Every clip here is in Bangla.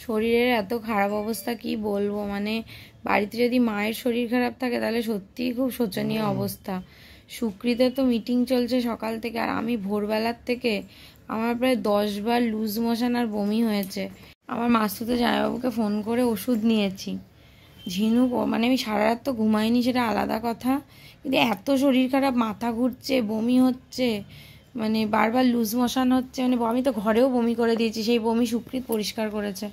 শরীরের এত খারাপ অবস্থা কি বলবো, মানে বাড়িতে যদি মায়ের শরীর খারাপ থাকে তাহলে সত্যিই খুব শোচনীয় অবস্থা। সুকৃতের তো মিটিং চলছে সকাল থেকে, আর আমি ভোরবেলার থেকে আমার প্রায় 10 বার লুজ মোশন আর বমি হয়েছে। আমার মাসতুতো জামাইবাবুকে ফোন করে ওষুধ নিয়েছি। ঝিনুক মানে আমি সারা রাত তো ঘুমাইনি সেটা আলাদা কথা, কিন্তু এত শরীর খারাপ, মাথা ঘুরছে, বমি হচ্ছে, মানে বারবার লুজ মোশন হচ্ছে, মানে আমি তো ঘরেও বমি করে দিয়েছি, সেই বমি সুকৃত পরিষ্কার করেছে।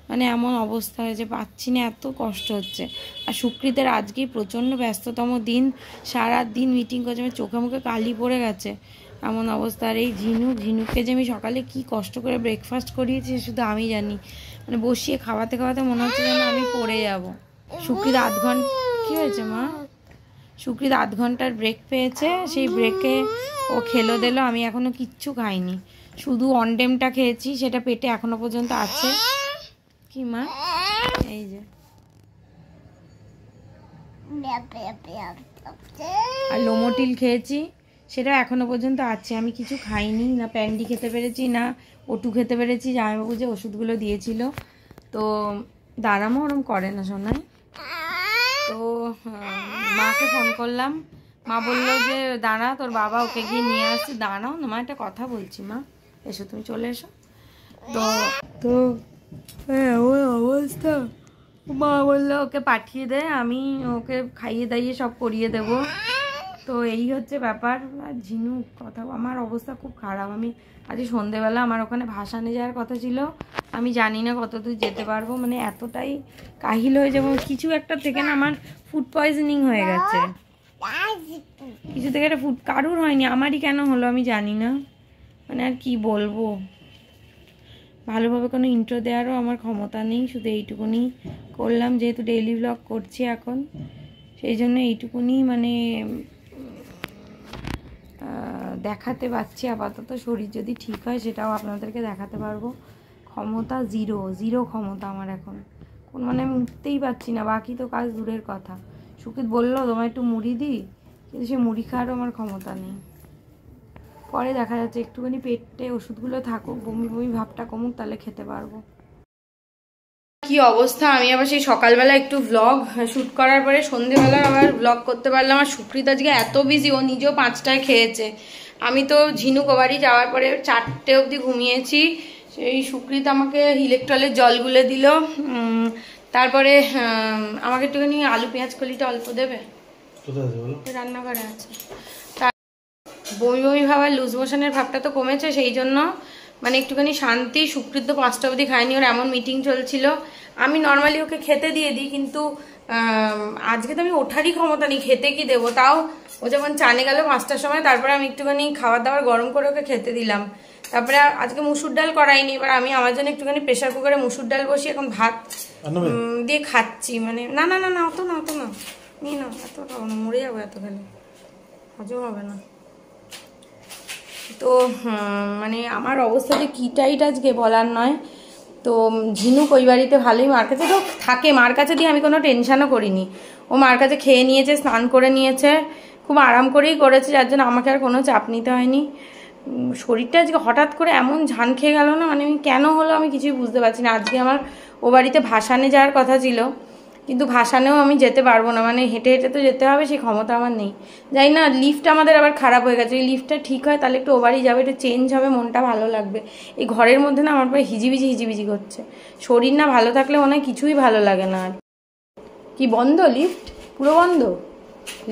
মানে এমন অবস্থা হয়েছে, পাচ্ছি না, এত কষ্ট হচ্ছে। আর সুকৃতের আজকেই প্রচণ্ড ব্যস্ততম দিন, সারা দিন মিটিং করছে, আমার চোখে মুখে কালি পড়ে গেছে, এমন অবস্থা। আর এই ঝিনুককে যে আমি সকালে কি কষ্ট করে ব্রেকফাস্ট করিয়েছি শুধু আমি জানি, মানে বসিয়ে খাওয়াতে খাওয়াতে মনে হচ্ছে যেন আমি পড়ে যাব। সুকৃত 8 ঘন্টা, কী হয়েছে মা? সুকৃত 8 ঘন্টার ব্রেক পেয়েছে, সেই ব্রেকে ও খেলো দিলো, আমি এখনো কিচ্ছু খাইনি, শুধু অনডেমটা খেয়েছি, সেটা পেটে এখনো পর্যন্ত আছে। কি মা? এই যে আর লোমোটিল খেয়েছি, সেটা এখনো পর্যন্ত আছে, আমি কিছু খাইনি, না প্যান্ডি খেতে পেরেছি না ওটু খেতে পেরেছি। জামাইবাবু যে ওষুধগুলো দিয়েছিল, তো দাঁড়ামো ওরম করে না শোনায়। তো মাকে ফোন করলাম, মা বললো যে দাঁড়া তোর বাবা ওকে গিয়ে নিয়ে আসছে। দাঁড়াও না মা, একটা কথা বলছি, মা এসো, তুমি চলে এসো। তো হ্যাঁ ওই অবস্থা, মা বললো ওকে পাঠিয়ে দে, আমি ওকে খাইয়ে দাইয়ে সব করিয়ে দেব। তো এই হচ্ছে ব্যাপার। আর ঝিনুক কথা, আমার অবস্থা খুব খারাপ। আমি আজ সন্ধেবেলা আমার ওখানে ভাসানে যাওয়ার কথা ছিল, আমি জানি না কতদূর যেতে পারবো, মানে এতটাই কাহিল হয়ে যাবো কিছু একটা থেকে না, আমার ফুড পয়জনিং হয়ে গেছে কিছু থেকে, একটা ফুড কারুর হয়নি, আমারই কেন হলো আমি জানি না, মানে আর কি বলবো। ভালোভাবে কোনো ইন্ট্রো দেওয়ারও আমার ক্ষমতা নেই, শুধু এইটুকুনি করলাম, যেহেতু ডেইলি ব্লগ করছি এখন, সেই জন্য এইটুকুনি মানে দেখাতে পারছি আপাতত। শরীর যদি ঠিক হয় সেটাও আপনাদেরকে দেখাতে পারবো। ক্ষমতা জিরো ক্ষমতা আমার এখন, কোন মানে আমি উঠতেই পারছি না, বাকি তো কাজ দূরের কথা। সুকৃত বললো তোমার একটু মুড়ি দিই, কিন্তু সে মুড়ি খাওয়ারও আমার ক্ষমতা নেই। পরে দেখা যাচ্ছে, একটুখানি পেটে ওষুধগুলো থাকুক, বমি বমি ভাবটা কমুক, তাহলে খেতে পারবো। কি অবস্থা, আমি আবার সেই সকালবেলা একটু ভ্লগ শ্যুট করার পরে সন্ধেবেলা আবার ভ্লগ করতে পারলাম। আর সুকৃত আজকে এত বিজি, ও নিজেও 5টায় খেয়েছে, আমি তো ঝিনুক বাড়ি যাওয়ার পরে 4টে অবধি ঘুমিয়েছি। সেই সুকৃত আমাকে ইলেকট্রলের জল গুলে দিল, তারপরে আমাকে একটুখানি আলু পেঁয়াজ কলিটা অল্প দেবে, রান্নাঘরে আছে। বমি বমি ভাবার লুজ মোশনের ভাবটা তো কমেছে, সেই জন্য মানে একটুখানি শান্তি। সুকৃত 5টা অবধি খায়নি, ওর এমন মিটিং চলছিল। আমি নর্মালি ওকে খেতে দিয়ে দিই, কিন্তু আজকে তো আমি ওঠারই ক্ষমতা নেই, খেতে কি দেবো। তাও ও যখন চানে গেল 5টার সময়, তারপরে আমি একটুখানি খাবার দাবার গরম করে ওকে খেতে দিলাম। তারপরে আজকে মুসুর ডাল করাইনি, এবার আমি আমার জন্য একটুখানি প্রেশার কুকারে মুসুর ডাল বসিয়ে এখন ভাত দিয়ে খাচ্ছি। মানে না না না না, অত না নিয়ে না, এত খাবো না, মরে যাবো এত খেলে, হজম হবে না। তো মানে আমার অবস্থা যে কী টাইট আজকে বলার নয়। তো ঝিনুক ওই বাড়িতে ভালোই মার কাছে তো থাকে, মার কাছে দিয়ে আমি কোনো টেনশানও করিনি। ও মার কাছে খেয়ে নিয়েছে, স্নান করে নিয়েছে, খুব আরাম করেই করেছে, যার জন্য আমাকে আর কোনো চাপ নিতে হয়নি। শরীরটা আজকে হঠাৎ করে এমন ঝান খেয়ে গেল না, মানে আমি কেন হলো আমি কিছুই বুঝতে পারছি না। আজকে আমার ও বাড়িতে ভাসানে যাওয়ার কথা ছিল, কিন্তু ভাসানেও আমি যেতে পারবো না, মানে হেঁটে হেঁটে তো যেতে হবে, সেই ক্ষমতা আমার নেই। যাই না, লিফটটা আমাদের আবার খারাপ হয়ে গেছে, ওই লিফটটা ঠিক হয় তাহলে একটু ও বাড়ি যাবে, একটু চেঞ্জ হবে, মনটা ভালো লাগবে। এই ঘরের মধ্যে না আমার প্রায় হিজিবিজি করছে, শরীর না ভালো থাকলে মনে হয় কিছুই ভালো লাগে না। আর কি বন্ধ লিফট? পুরো বন্ধ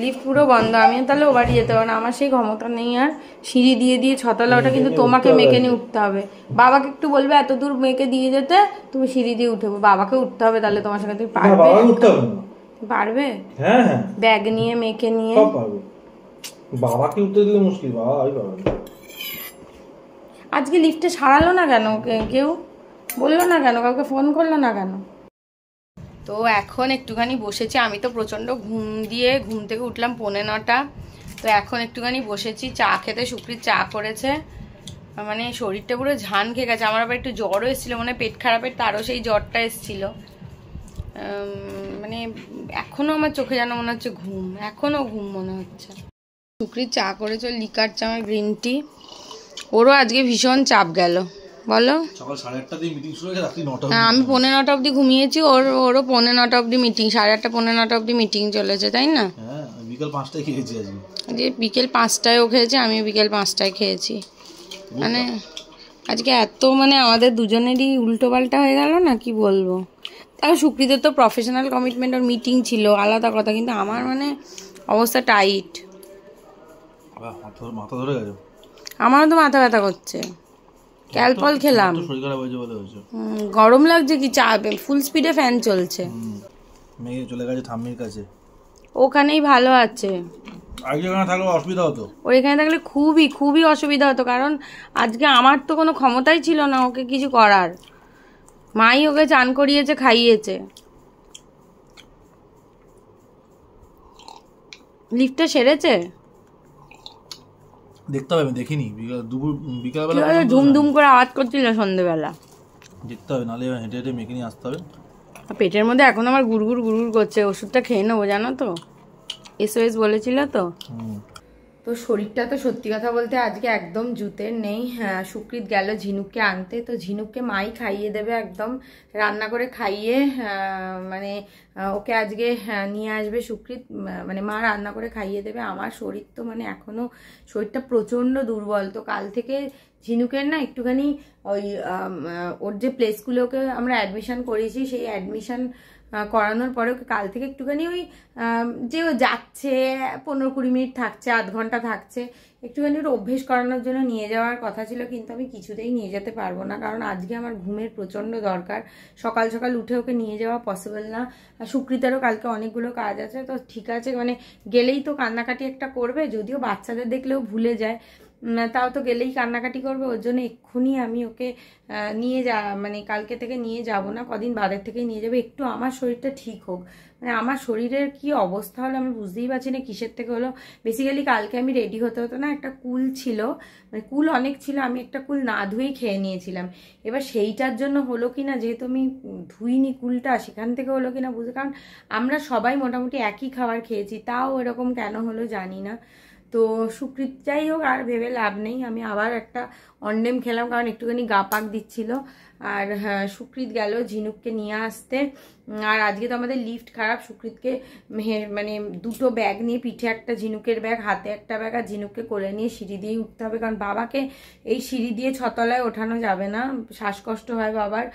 লিফট, পুরো বন্ধ। আমি তাহলে ও বাড়ি যেতে পারবো না, আমার সেই ক্ষমতা নেই। আর সিঁড়ি দিয়ে দিয়ে 6তলা, ওটা কিন্তু তোমাকে মেকে নিয়ে উঠতে হবে। বাবাকে একটু বলবে এত দূর মেকে দিয়ে যেতে, তুমি সিঁড়ি দিয়ে উঠে, বাবাকে উঠতে হবে, তাহলে তোমার সঙ্গে তুমি পারবে? হ্যাঁ, ব্যাগ নিয়ে মেকে নিয়ে বাবাকে উঠতে দিলে মুশকিল। আজকে লিফটে সারালো না কেন, কেউ বললো না কেন, কাউকে ফোন করলো না কেন? তো এখন একটুখানি বসেছি, আমি তো প্রচণ্ড ঘুম থেকে উঠলাম 9:45। তো এখন একটুখানি বসেছি চা খেতে, সুকৃত চা করেছে, মানে শরীরটা পুরো ঝান খেয়ে গেছে। আমার আবার একটু জ্বরও এসেছিলো, মানে পেট খারাপের, তারও সেই জ্বরটা এসেছিল। মানে এখনও আমার চোখে যেন মনে হচ্ছে ঘুম, এখনও ঘুম মনে হচ্ছে। সুকৃত চা করেছে, লিকার চা, আমার গ্রিন টি। ওরও আজকে ভীষণ চাপ গেল, বলো। সকাল 8:30 থেকে মিটিং শুরু হয়ে রাত্রি 9টা। হ্যাঁ, আমি 9:45 অবধি ঘুমিয়েছি, ওরও 9:45 অবধি মিটিং, 8:30 9:45 অবধি মিটিং চলেছে, তাই না? হ্যাঁ, বিকেল 5টায় খেয়েছি আজকে। যে বিকেল 5টায় ও খেয়েছে, আমি বিকেল 5টায় খেয়েছি। মানে আজকে এত মানে আমাদের দুজনেরই উল্টো পাল্টা হয়ে গেল না, কি বলবো। তাও সুকৃতের তো প্রফেশনাল কমিটমেন্ট, ওর মিটিং ছিল, আলাদা কথা, কিন্তু আমার মানে অবস্থা টাইট। মাথা ধরে গেছে। আমারও তো মাথা ব্যথা করছে, ক্যালপল খেলাম, গরম লাগছে, কি চা ফুল স্পিডে ফ্যান চলছে। মেয়ে চলে গেছে ঠাম্মির কাছে, ওখানেই ভালো আছে। অসুবিধা হতো, ওইখানে থাকলে খুবই খুবই অসুবিধা হতো, কারণ আজকে আমার তো কোনো ক্ষমতাই ছিল না ওকে কিছু করার। মাই ওকে চান করিয়েছে, খাইয়েছে। লিফটটা সেরেছে দেখতে হবে, আমি দেখিনি। বিকালবেলা ধুমধুম করে আওয়াজ করছিল সন্ধ্যেবেলা, দেখতে হবে, নাহলে হেঁটে হেঁটে মেখে নিয়ে আসতে হবে। পেটের মধ্যে এখন আমার গুড়গুড় গুড়গুড় করছে, ওষুধটা খেয়ে নেবো, জানো তো, SOS বলেছিল তো। তো শরীরটা তো সত্যি কথা বলতে আজকে একদম জুতের নেই। হ্যাঁ, সুকৃত গেল ঝিনুককে আনতে, তো ঝিনুককে মাই খাইয়ে দেবে, একদম রান্না করে খাইয়ে, মানে ওকে আজকে নিয়ে আসবে সুকৃত, মানে মা রান্না করে খাইয়ে দেবে। আমার শরীর তো মানে এখনও শরীরটা প্রচণ্ড দুর্বল। তো কাল থেকে ঝিনুকের না একটুখানি ওই ওর যে প্লে স্কুলে ওকে আমরা অ্যাডমিশন করেছি, সেই অ্যাডমিশন করানোর পরে ওকে কাল থেকে একটুখানি ওই যে ও যাচ্ছে 15-20 মিনিট থাকছে, আধ ঘন্টা থাকছে, একটুখানি ওর অভ্যেস করানোর জন্য নিয়ে যাওয়ার কথা ছিল, কিন্তু আমি কিছুতেই নিয়ে যেতে পারবো না, কারণ আজকে আমার ঘুমের প্রচণ্ড দরকার। সকাল সকাল উঠে ওকে নিয়ে যাওয়া পসিবল না। আর সুকৃতারও কালকে অনেকগুলো কাজ আছে। তো ঠিক আছে, মানে গেলেই তো কান্নাকাটি একটা করবে, যদিও বাচ্চাদের দেখলেও ভুলে যায়, তাও তো গেলেই কান্নাকাটি করবে। ওর জন্য এক্ষুনি আমি ওকে নিয়ে মানে কালকে থেকে নিয়ে যাব না, কদিন বাদের থেকে নিয়ে যাবে, একটু আমার শরীরটা ঠিক হোক। মানে আমার শরীরের কি অবস্থা হলো আমি বুঝতেই পারছি না কিসের থেকে হলো। বেসিক্যালি কালকে আমি রেডি হতে হতো না, একটা কুল ছিল, মানে কুল অনেক ছিল, আমি একটা কুল না ধুয়েই খেয়ে নিয়েছিলাম। এবার সেইটার জন্য হলো কি না, যেহেতু আমি ধুইনি কুলটা, সেখান থেকে হলো কি না বুঝে, কারণ আমরা সবাই মোটামুটি একই খাবার খেয়েছি, তাও এরকম কেন হলো জানি না। তো সুকৃত যাই হোক, আর ভেবে লাভ নেই, আমি আবার একটা অন্ডেম খেলাম, কারণ একটুখানি গা পাক দিচ্ছিল। আর হ্যাঁ, সুকৃত গেল ঝিনুককে নিয়ে আসতে। আর আজকে তো আমাদের লিফট খারাপ, সুকৃতকে মানে দুটো ব্যাগ নিয়ে, পিঠে একটা ঝিনুকের ব্যাগ, হাতে একটা ব্যাগ, আর ঝিনুককে কোলে নিয়ে সিঁড়ি দিয়েই উঠতে হবে, কারণ বাবাকে এই সিঁড়ি দিয়ে 6তলায় ওঠানো যাবে না, শ্বাসকষ্ট হয় বাবার।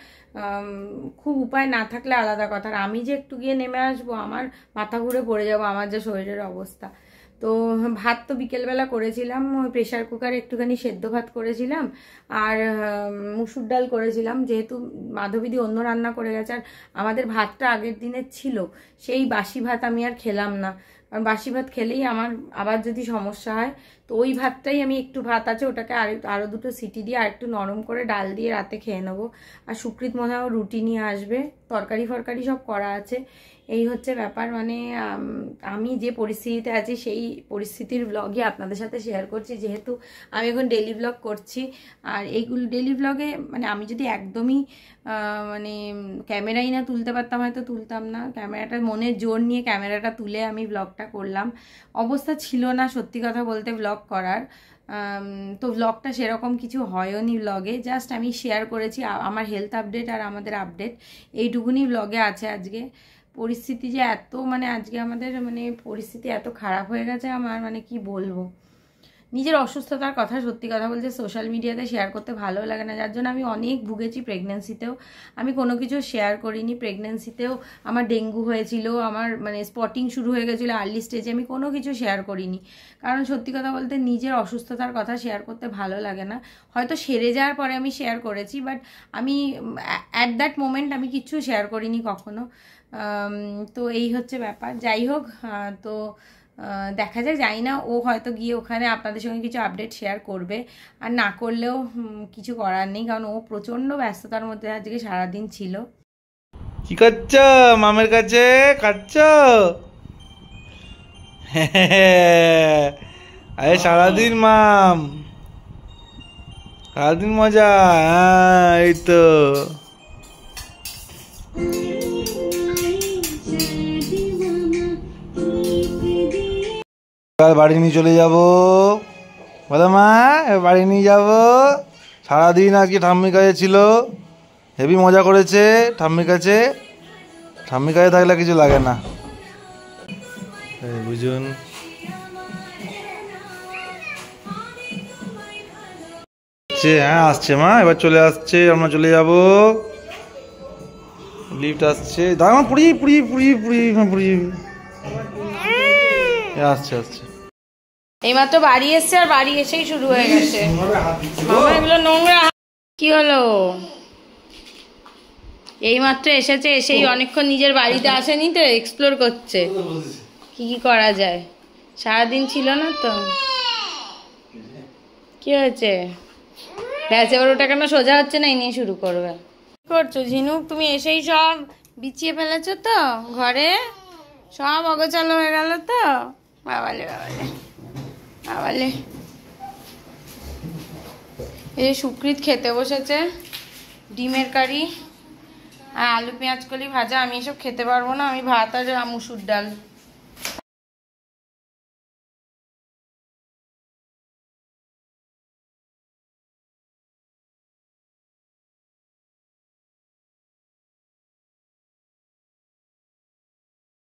খুব উপায় না থাকলে আলাদা কথা, আর আমি যে একটু গিয়ে নেমে আসবো, আমার মাথা ঘুরে পড়ে যাবো, আমার যে শরীরের অবস্থা। তো ভাত তো বিকেলবেলা করেছিলাম, ওই প্রেশার কুকারে একটুখানি সেদ্ধ ভাত করেছিলাম, আর মুসুর ডাল করেছিলাম, যেহেতু মাধবীদি অন্য রান্না করে গেছে, আর আমাদের ভাতটা আগের দিনের ছিল, সেই বাসি ভাত আমি আর খেলাম না, কারণ বাসি ভাত খেলেই আমার আবার যদি সমস্যা হয়। তো ওই ভাতটাই আমি, একটু ভাত আছে, ওটাকে আরও দুটো সিটি দিয়ে আর একটু নরম করে ডাল দিয়ে রাতে খেয়ে নেবো। আর সুকৃত মনে হয় রুটি নিয়ে আসবে, তরকারি ফরকারি সব করা আছে। এই হচ্ছে ব্যাপার। মানে আমি যে পরিস্থিতিতে আছি, সেই পরিস্থিতির ব্লগই আপনাদের সাথে শেয়ার করছি, যেহেতু আমি এখন ডেলি ব্লগ করছি। আর এইগুলো ডেলি ব্লগে মানে আমি যদি একদমই মানে ক্যামেরাই না তুলতে পারতাম, হয়তো তুলতাম না, ক্যামেরাটা মনের জোর নিয়ে ক্যামেরাটা তুলে আমি ব্লগটা করলাম। অবস্থা ছিল না সত্যি কথা বলতে ব্লগ করার। তো ব্লগটা সেরকম কিছু হয়নি ব্লগে, জাস্ট আমি শেয়ার করেছি আমার হেলথ আপডেট আর আমাদের আপডেট, এইটুকুনি ব্লগে আছে আজকে। পরিস্থিতি যে এত, মানে আজকে আমাদের মানে পরিস্থিতি এত খারাপ হয়ে গেছে আমার, মানে কি বলবো। নিজের অসুস্থতার কথা সত্যি কথা বলতে সোশ্যাল মিডিয়াতে শেয়ার করতে ভালো লাগে না, যার জন্য আমি অনেক ভুগেছি। প্রেগনেন্সিতেও আমি কোনো কিছু শেয়ার করিনি, প্রেগনেন্সিতেও আমার ডেঙ্গু হয়েছিল, আমার মানে স্পটিং শুরু হয়ে গেছিলো আর্লি স্টেজে, আমি কোনো কিছু শেয়ার করিনি, কারণ সত্যি কথা বলতে নিজের অসুস্থতার কথা শেয়ার করতে ভালো লাগে না। হয়তো সেরে যাওয়ার পরে আমি শেয়ার করেছি, বাট আমি অ্যাট দ্যাট মোমেন্ট আমি কিচ্ছু শেয়ার করিনি কখনো। তো এই হচ্ছে ব্যাপার। যাই হোক, তো দেখা যায়, জানি না, ও হয়তো গিয়ে ওখানে আপনাদের সঙ্গে কিছু আপডেট শেয়ার করবে, আর না করলেও কিছু করার নেই, কারণ ও প্রচণ্ড ব্যস্ততার মধ্যে আজকে সারাদিন ছিল। কি করছ মামের কাছে? খাচ্ছ? আরে সারাদিন মাম, সারাদিন মজা। এই তো বাড়ি নিয়ে চলে যাবো, বলো মা, বাড়ি নিয়ে যাবো, সারাদিন আর কি ঠাম্মির কাছে ছিল, হেভি মজা করেছে ঠাম্মির কাছে। ঠাম্মির কাছে থাকলে কিছু লাগে না, বুঝুন। হ্যাঁ আসছে মা, এবার চলে আসছে, আমরা চলে যাব। লিফট আসছে, দাঁড়া পুরি পুরি পুরি পুরি পুরি আসছে আসছে। এইমাত্র বাড়ি এসছে, আর বাড়ি এসেই শুরু হয়ে গেছে। মামা এগুলো নোংরা। কি হলো? এইমাত্র এসেছে, এসেই অনেকক্ষণ নিজের বাড়িতে আসেনি তো, এক্সপ্লোর করছে কি কি করা যায়। সারাদিন ছিল না তো। কি হয়েছে? ব্যাস, এবার ওটা কেন সোজা হচ্ছে না, এই নিয়ে শুরু করবে। কি করছো ঝিনুক? তুমি এসেই সব বিছিয়ে ফেলেছো তো ঘরে, সব অগোছালো হয়ে গেল তো। বাবালে বাবালে বাবালে। এই সুকৃত খেতে বসেছে ডিমের কারি আর আলু পেঁয়াজ কলি ভাজা। আমি এসব খেতে পারবো না, আমি ভাত আর মুসুর ডাল